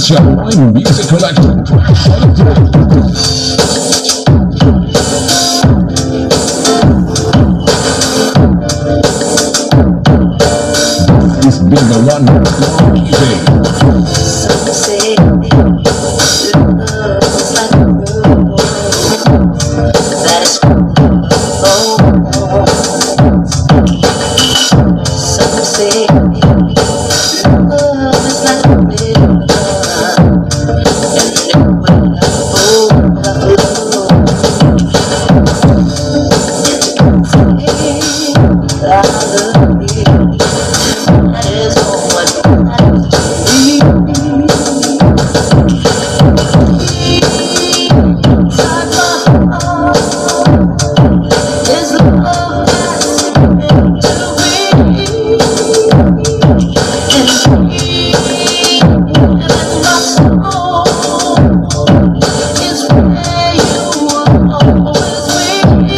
Genuine Music Collection. This been the one music. Some say love is like a road that is oh. Some say love is like a river, and it will overflow. I love you. That is all what matters to me. Inside my heart is love that's meant to be. And my soul is where you will always be.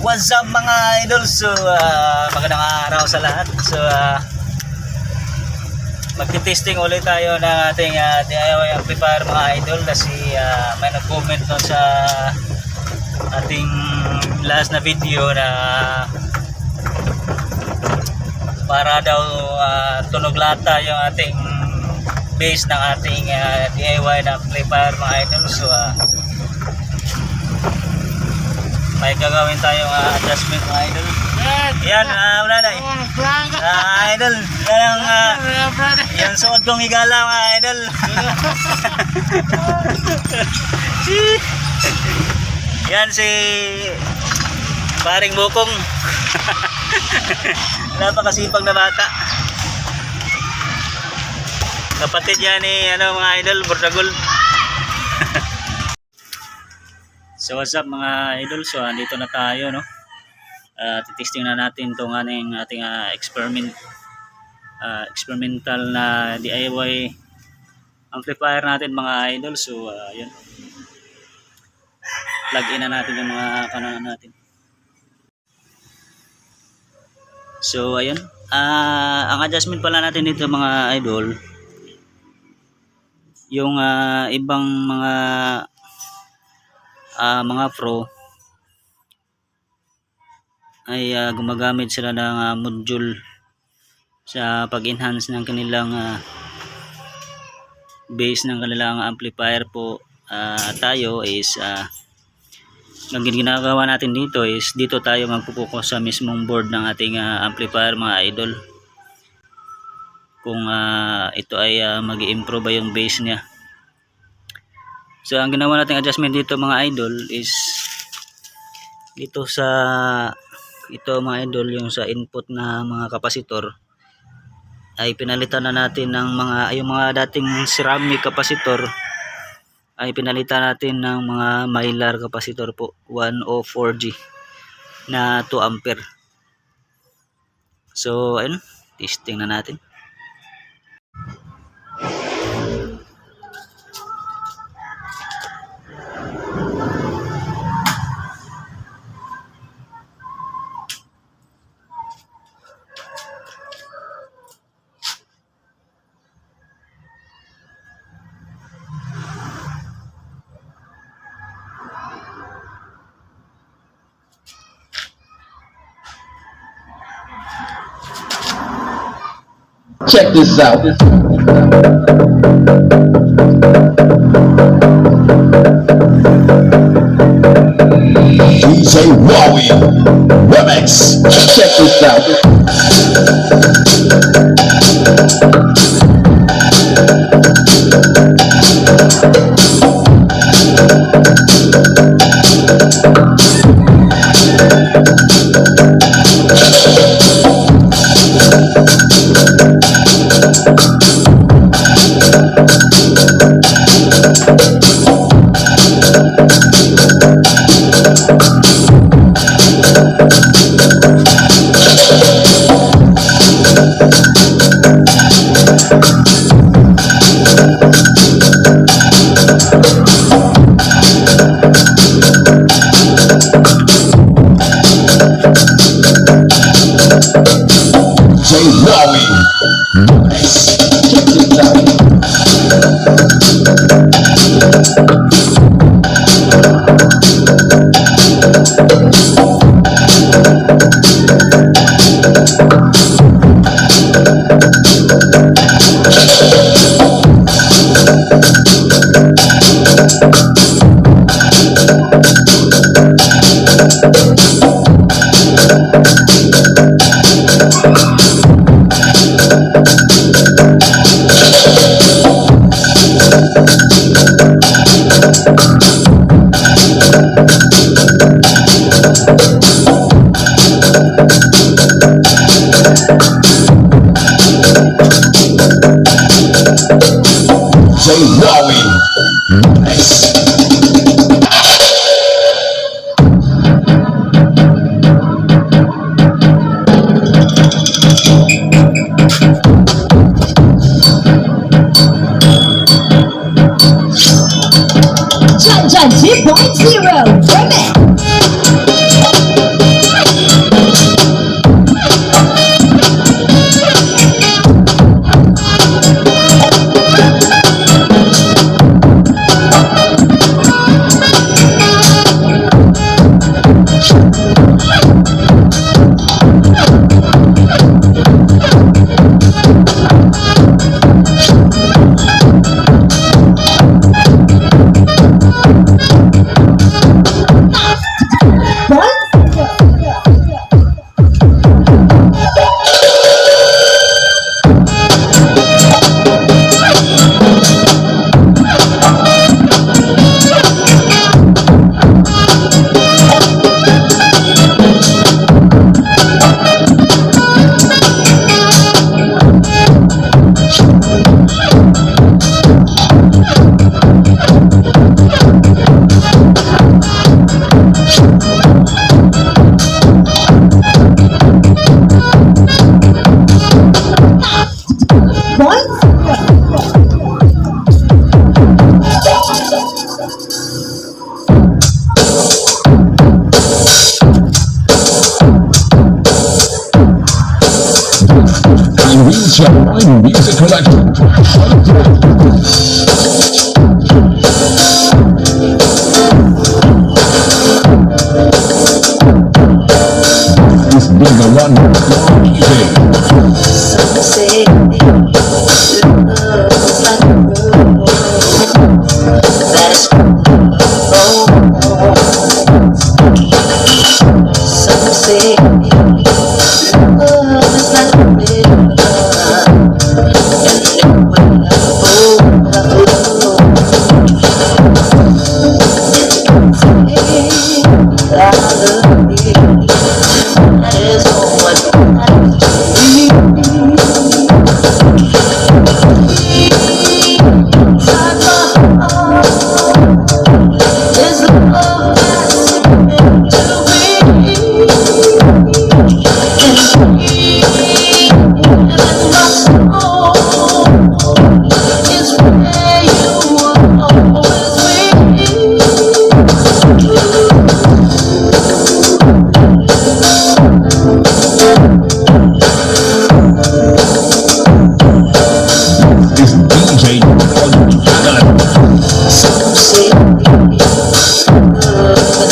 What's up mga idol? So magandang araw sa lahat. So magti-testing ulit tayo ng ating DIY amplifier mga idol, kasi may nag-comment no sa ating last na video na para daw tunog lata yung ating bass ng ating DIY na amplifier mga idol. So may gagawin tayong adjustment mga idol. Yan, wala na idol. Yan suot kong higala mga idol. Yan si paring bukong. Napakasipag na bata. Kapatid yan ni mga idol, Bordagol. So what's up mga idol? So andito na tayo, no. Titesting na natin tong ating experimental na DIY amplifier natin mga idol. So yun. Plug in na natin yung mga kanan natin. So ayun. Ang adjustment pala natin dito mga idol, yung ibang mga pro ay gumagamit sila ng module sa pag-enhance ng kanilang bass ng kanilang amplifier po. Tayo is ang ginagawa natin dito is dito tayo magpupokus sa mismong board ng ating amplifier mga idol, kung ito ay mag-i-improve ba yung bass niya. So ang ginawa nating adjustment dito mga idol is dito sa ito mga idol, yung sa input na mga kapasitor ay pinalitan na natin ng yung mga dating ceramic kapasitor ay pinalitan natin ng mga mylar kapasitor po, 104G na 2 ampere. So ayun, testing na natin. Check this out. DJ Wowie Remix. Check this out. J. Wowie. Nice. Janja 2.0 Remix. And reach your own music collection. This being the one music. Some say love is like a road that is wrong. Some say love is like a river, and when I flow, I love you. That is all what matters to me. Inside my heart is love that's meant to be. And in my soul is where you will always be. This DJ Some say love is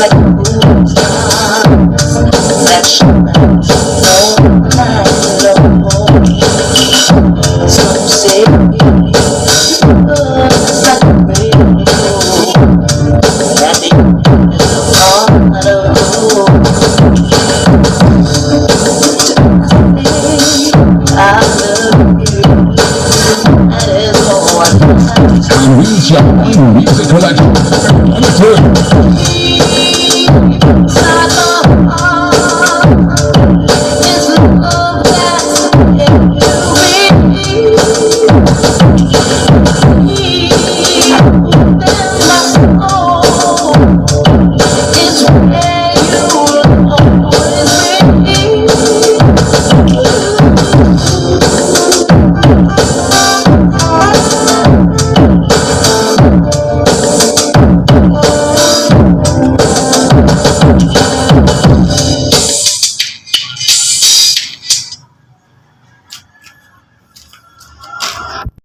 like a moon that shines all night long. Some say love is like a rainbow that is heart of I love you. That is all I and reach your own music collection.